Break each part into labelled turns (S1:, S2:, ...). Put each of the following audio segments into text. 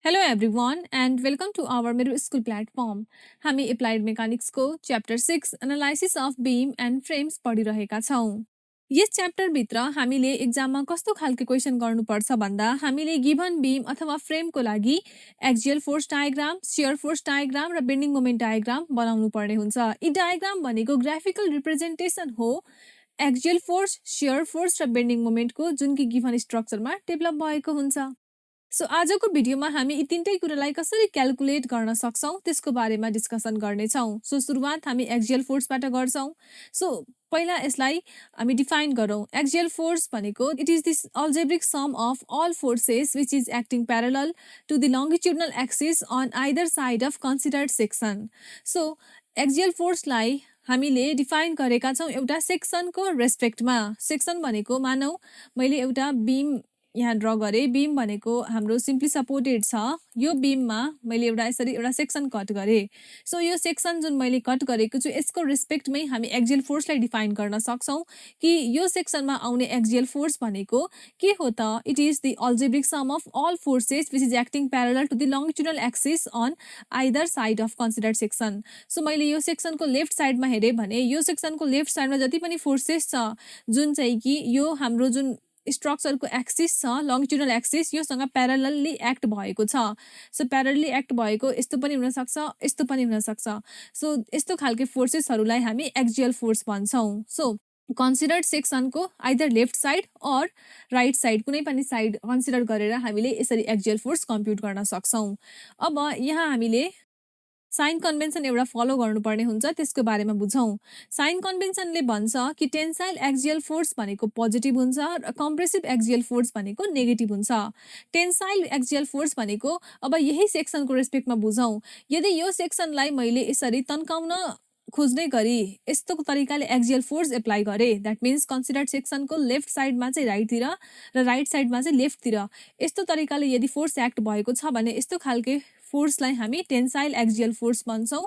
S1: Hello everyone and welcome to our middle school platform. हामी applied मेकानिक्सको chapter 6 analysis of beam and frames पढिरहेका छौँ। यस च्याप्टरभित्र हामीले एक्जाममा कस्तो खालको क्वेसन गर्नुपर्छ भन्दा हामीले गिभन बीम अथवा फ्रेमको लागि axial force diagram, shear force diagram र बेन्डिङ मोमेन्ट डायग्राम बनाउनु पर्ने हुन्छ। यी डायग्राम भनेको ग्राफिकल रिप्रेजेन्टेसन हो एक्जियल फोर्स, शियर फोर्स र बेन्डिङ मोमेन्टको जुन कि गिभन स्ट्रक्चरमा डेभलप भएको हुन्छ। सो आजको भिडियोमा हामी यी तीनटै कुरालाई कसरी क्याल्कुलेट गर्न सक्छौं त्यसको बारेमा डिस्कसन गर्नेछौं। सो सुरुवात हामी एक्जियल फोर्सबाट गर्छौं। सो पहिला यसलाई हामी डिफाइन गरौं। एक्जियल फोर्स भनेको it is this algebraic sum of all forces which is acting parallel to the longitudinal axis on either side of considered section. So axial फोर्सलाई हामीले डिफाइन गरेका छौं एउटा सेक्सनको रेस्पेक्टमा। सेक्सन भनेको मानौ मैले एउटा बीम यहाँ ड्र गरेँ। बीम भनेको हाम्रो सिम्पली सपोर्टेड छ। यो बीममा मैले एउटा सेक्सन कट गरेँ। सो यो सेक्सन जुन मैले कट गरेको छु यसको रेस्पेक्टमै हामी एक्जियल फोर्सलाई डिफाइन गर्न सक्छौं कि यो सेक्सनमा आउने एक्जियल फोर्स भनेको के हो त? It is the algebraic sum of all forces which is acting parallel to the longitudinal axis on either side of considered section. So मैले यो सेक्सनको लेफ्ट साइडमा हेरेँ भने यो सेक्सनको लेफ्ट साइडमा जति पनि फोर्सेस छ जुन चाहिँ कि यो हाम्रो जुन स्ट्रक्चरको एक्सिस छ लङ्गिट्युडनल एक्सिस योसँग प्यारलली एक्ट भएको छ। सो प्यारलली एक्ट भएको यस्तो पनि हुनसक्छ, यस्तो पनि हुनसक्छ। सो यस्तो खालके फोर्सेसहरूलाई हामी एक्जियल फोर्स भन्छौँ। सो कन्सिडर्ड सेक्सनको either left side or right side कुनै पनि साइड कन्सिडर गरेर हामीले यसरी एक्जियल फोर्स कम्प्युट गर्न सक्छौँ। अब यहाँ हामीले साइन कन्भेन्सन एउटा फलो गर्नुपर्ने हुन्छ, त्यसको बारेमा बुझौँ। साइन कन्भेन्सनले भन्छ कि टेन्साइल एक्जियल फोर्स भनेको पोजिटिभ हुन्छ र कम्प्रेसिभ एक्जियल फोर्स भनेको नेगेटिभ हुन्छ। टेन्साइल एक्जियल फोर्स भनेको अब यही सेक्सनको रेस्पेक्टमा बुझौँ। यदि यो सेक्सनलाई मैले यसरी तन्काउन खोज्ने गरी यस्तो तरिकाले एक्जियल फोर्स एप्लाई गरेँ, द्याट मिन्स कन्सिडर्ड सेक्सनको लेफ्ट साइडमा चाहिँ राइटतिर र राइट साइडमा चाहिँ लेफ्टतिर यस्तो तरिकाले यदि फोर्स एक्ट भएको छ भने यस्तो खालके फोर्सलाई हामी टेन्साइल एक्जियल फोर्स भन्छौँ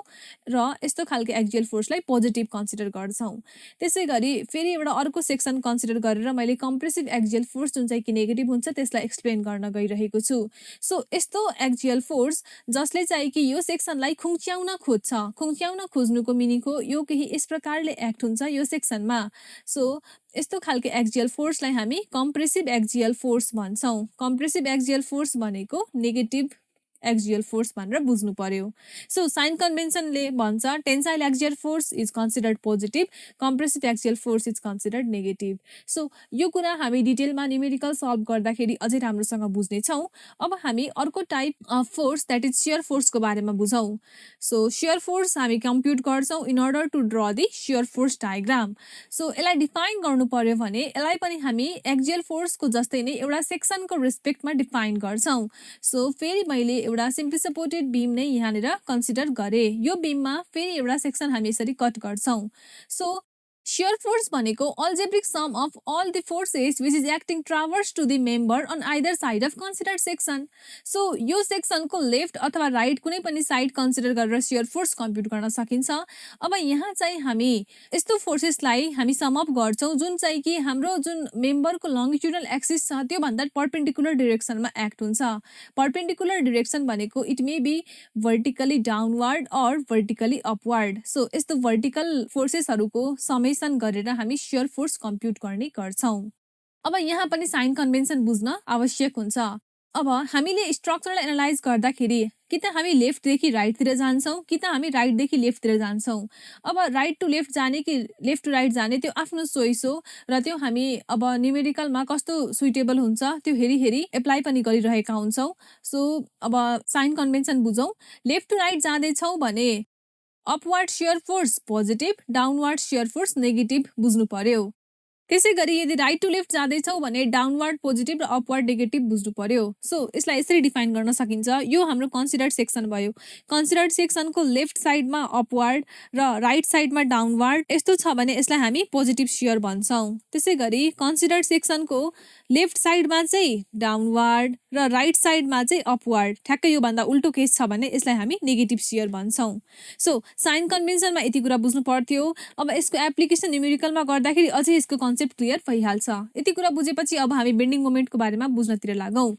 S1: र यस्तो खालके एक्जियल फोर्सलाई पोजिटिभ कन्सिडर गर्छौँ। त्यसै गरी फेरि एउटा अर्को सेक्सन कन्सिडर गरेर मैले कम्प्रेसिभ एक्जियल फोर्स जुन चाहिँ कि नेगेटिभ हुन्छ त्यसलाई एक्सप्लेन गर्न गइरहेको छु। सो यस्तो एक्जियल फोर्स जसले चाहिँ कि यो सेक्सनलाई खुम्च्याउन खोज्छ। खुम्च्याउन खोज्नुको मिनिङ हो यो केही यस प्रकारले एक्ट हुन्छ यो सेक्सनमा। सो यस्तो खालके एक्जियल फोर्सलाई हामी कम्प्रेसिभ एक्जियल फोर्स भन्छौँ। कम्प्रेसिभ एक्जियल फोर्स भनेको नेगेटिभ एक्जियल फोर्स भनेर बुझ्नु पर्यो। सो साइन कन्भेन्सनले भन्छ tensile axial force is considered positive, compressive axial force is considered negative. So यो कुरा हामी डिटेलमा न्युमेरिकल सल्भ गर्दाखेरि अझै राम्रोसँग बुझ्नेछौँ। अब हामी अर्को type of force that is shear फोर्सको बारेमा बुझौँ। सो शियर फोर्स हामी कम्प्युट गर्छौँ in order to draw the shear force diagram. So यसलाई डिफाइन गर्नु पर्यो भने यसलाई पनि हामी एक्जियल फोर्सको जस्तै नै एउटा सेक्सनको रेस्पेक्टमा डिफाइन गर्छौँ। सो फेरि मैले एउटा सिम्पली सपोर्टेड बीम नै यहाँनिर कन्सिडर गरेँ। यो बीममा फेरि एउटा सेक्सन हामी यसरी कट गर्छौँ। सो शियर फोर्स भनेको algebraic sum of all the forces which is acting traverse to the member on either side of considered section. So यो सेक्सनको लेफ्ट अथवा राइट कुनै पनि साइड कन्सिडर गरेर शियर फोर्स कम्प्युट गर्न सकिन्छ। अब यहाँ चाहिँ हामी यस्तो फोर्सेसलाई हामी समअप गर्छौँ जुन चाहिँ कि हाम्रो जुन मेम्बरको लङ्गिट्युडनल एक्सिस छ त्योभन्दा पर्पेन्डिकुलर डिरेक्सनमा एक्ट हुन्छ। पर्पेन्डिकुलर डिरेक्सन भनेको it may be vertically downward or vertically upward. So यस्तो भर्टिकल फोर्सेसहरूको समेसन गरेर हामी शियर फोर्स कम्प्युट गर्ने गर्छौँ। अब यहाँ पनि साइन कन्भेन्सन बुझ्न आवश्यक हुन्छ। अब हामीले स्ट्रक्चरलाई एनालाइज गर्दाखेरि कि त हामी लेफ्टदेखि राइटतिर जान्छौँ कि त हामी राइटदेखि लेफ्टतिर जान्छौँ। अब राइट टु लेफ्ट जाने कि लेफ्ट टु राइट जाने त्यो आफ्नो चोइस हो र त्यो हामी अब न्युमेरिकलमा कस्तो सुइटेबल हुन्छ त्यो हेरी एप्लाई पनि गरिरहेका हुन्छौँ। सो अब साइन कन्भेन्सन बुझौँ। लेफ्ट टु राइट जाँदैछौँ भने upward shear force positive, downward shear force negative बुझ्नु पर्यो। त्यसै गरी यदि राइट टु लेफ्ट जाँदैछौँ भने डाउनवर्ड पोजिटिभ र अपवर्ड नेगेटिभ बुझ्नु पर्यो। सो यसलाई यसरी डिफाइन गर्न सकिन्छ। यो हाम्रो कन्सिडर्ड सेक्सन भयो। कन्सिडर्ड सेक्सनको लेफ्ट साइडमा अपवर्ड र राइट साइडमा डाउनवर्ड यस्तो छ भने यसलाई हामी पोजिटिभ शियर भन्छौँ। त्यसै गरी कन्सिडर्ड सेक्सनको लेफ्ट साइडमा चाहिँ डाउनवर्ड र राइट साइडमा चाहिँ अपवर्ड ठ्याक्कै योभन्दा उल्टो केस छ भने यसलाई हामी नेगेटिभ शियर भन्छौँ। सो साइन कन्भेन्सनमा यति कुरा बुझ्नु पर्थ्यो। अब यसको एप्लिकेसन न्युमेरिकलमा गर्दाखेरि अझै यसको कन्सेप्ट क्लियर भइहाल्छ। यति कुरा बुझेपछि अब हामी बेन्डिङ मोमेन्टको बारेमा बुझ्नतिर लागौँ।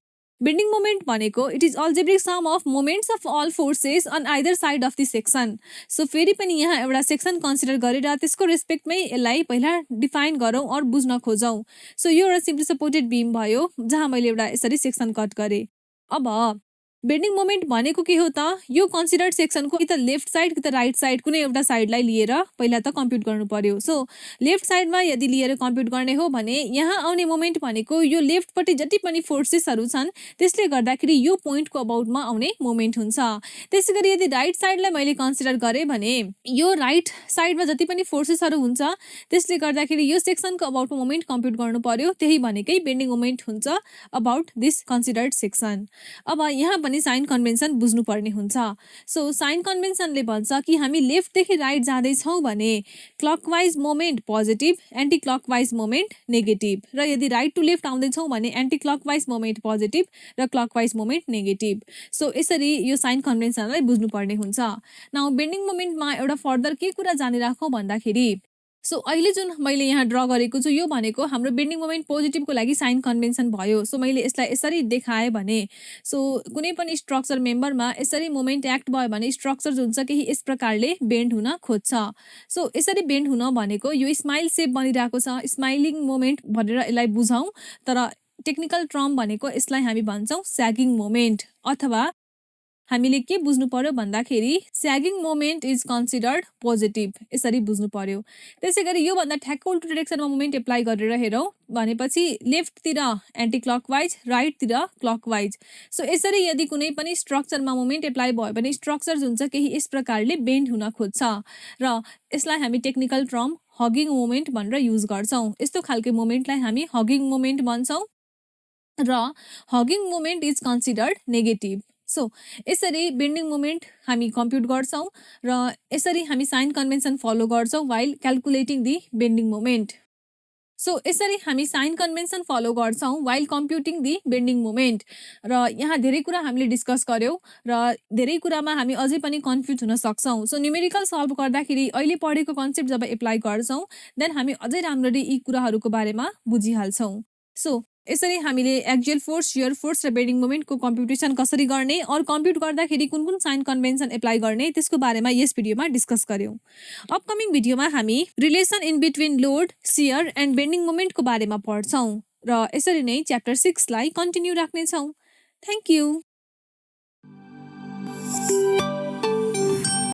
S1: बेन्डिङ मोमेन्ट भनेको it is algebraic sum of moments of all forces on either side of the section. So फेरि पनि यहाँ एउटा सेक्सन कन्सिडर गरेर त्यसको रेस्पेक्टमै यसलाई पहिला डिफाइन गरौँ और बुझ्न खोजौँ। सो यो एउटा सिम्पली सपोर्टेड बिम भयो जहाँ मैले एउटा यसरी सेक्सन कट गरेँ। अब बेन्डिङ मोमेन्ट भनेको के हो त, यो कन्सिडर्ड सेक्सनको कि त लेफ्ट साइड कि त राइट साइड कुनै एउटा साइडलाई लिएर पहिला त कम्प्युट गर्नु पर्यो। सो लेफ्ट साइडमा यदि लिएर कम्प्युट गर्ने हो भने यहाँ आउने मोमेन्ट भनेको यो लेफ्टपट्टि जति पनि फोर्सेसहरू छन् त्यसले गर्दाखेरि यो पोइन्टको अबाउटमा आउने मोमेन्ट हुन्छ। त्यसै गरी यदि राइट साइडलाई मैले कन्सिडर गरेँ भने यो राइट साइडमा जति पनि फोर्सेसहरू हुन्छ त्यसले गर्दाखेरि यो सेक्सनको अबाउटमा मोमेन्ट कम्प्युट गर्नु पर्यो, त्यही भनेकै बेन्डिङ मोमेन्ट हुन्छ अबाउट दिस कन्सिडर्ड सेक्सन। अब यहाँ पनि साइन कन्भेन्सन बुझ्नुपर्ने हुन्छ। सो साइन कन्भेन्सनले भन्छ कि हामी लेफ्टदेखि राइट जाँदैछौँ भने clockwise moment positive, anti clockwise moment negative, र यदि राइट टु लेफ्ट आउँदैछौँ भने एन्टी क्लकवाइज मोमेन्ट पोजिटिभ र क्लकवाइज मोमेन्ट नेगेटिभ। सो यसरी यो साइन कन्भेन्सनलाई बुझ्नुपर्ने हुन्छ। नाउ बेन्डिङ मोमेन्टमा एउटा फर्दर के कुरा जानिराखौँ भन्दाखेरि सो अहिले जुन मैले यहाँ ड्र गरेको छु यो भनेको हाम्रो बेन्डिङ मोमेन्ट पोजिटिभको लागि साइन कन्भेन्सन भयो। सो मैले यसलाई यसरी देखाएँ भने सो कुनै पनि स्ट्रक्चर मेम्बरमा यसरी मोमेन्ट एक्ट भयो भने स्ट्रक्चर जुन छ केही यस प्रकारले बेन्ड हुन खोज्छ। सो यसरी बेन्ड हुन भनेको यो स्माइल सेप बनिरहेको छ, स्माइलिङ मोमेन्ट भनेर यसलाई बुझौँ, तर टेक्निकल टर्म भनेको यसलाई हामी भन्छौँ स्यागिङ मोमेन्ट, अथवा हामीले के बुझ्नु पर्यो भन्दाखेरि स्यागिङ मोमेन्ट इज कन्सिडर्ड पोजिटिभ, यसरी बुझ्नु पर्यो। त्यसै गरी योभन्दा ठ्याक्क उल्टो डिरेक्सनमा मोमेन्ट एप्लाई गरेर हेरौँ भनेपछि लेफ्टतिर एन्टी क्लकवाइज, राइटतिर क्लकवाइज। सो यसरी यदि कुनै पनि स्ट्रक्चरमा मोमेन्ट एप्लाई भयो भने स्ट्रक्चर जुन छ केही यस प्रकारले बेन्ड हुन खोज्छ र यसलाई हामी टेक्निकल टर्म हगिङ मोमेन्ट भनेर युज गर्छौँ। यस्तो खालको मोमेन्टलाई हामी हगिङ मोमेन्ट भन्छौँ र हगिङ moment is considered negative. So यसरी बेन्डिङ मोमेन्ट हामी कम्प्युट गर्छौँ र यसरी हामी साइन कन्भेन्सन फलो गर्छौँ while calculating the bending moment. So यसरी हामी साइन कन्भेन्सन फलो गर्छौँ while computing the bending moment. र यहाँ धेरै कुरा हामीले डिस्कस गऱ्यौँ र धेरै कुरामा हामी अझै पनि कन्फ्युज हुन सक्छौँ। सो न्युमेरिकल सल्भ गर्दाखेरि अहिले पढेको कन्सेप्ट जब एप्लाई गर्छौँ देन हामी अझै राम्ररी यी कुराहरूको बारेमा बुझिहाल्छौँ। सो यसरी हामीले एक्जियल फोर्स, शियर फोर्स र बेन्डिङ मोमेन्टको कम्प्युटेसन कसरी गर्ने और कम्प्युट गर्दाखेरि कुन कुन साइन कन्भेन्सन एप्लाई गर्ने त्यसको बारेमा यस भिडियोमा डिस्कस गऱ्यौँ। अपकमिङ भिडियोमा हामी relation in between load, shear and bending मोमेन्टको बारेमा पढ्छौँ र यसरी नै च्याप्टर 6 लाई कन्टिन्यू राख्नेछौँ। Thank you.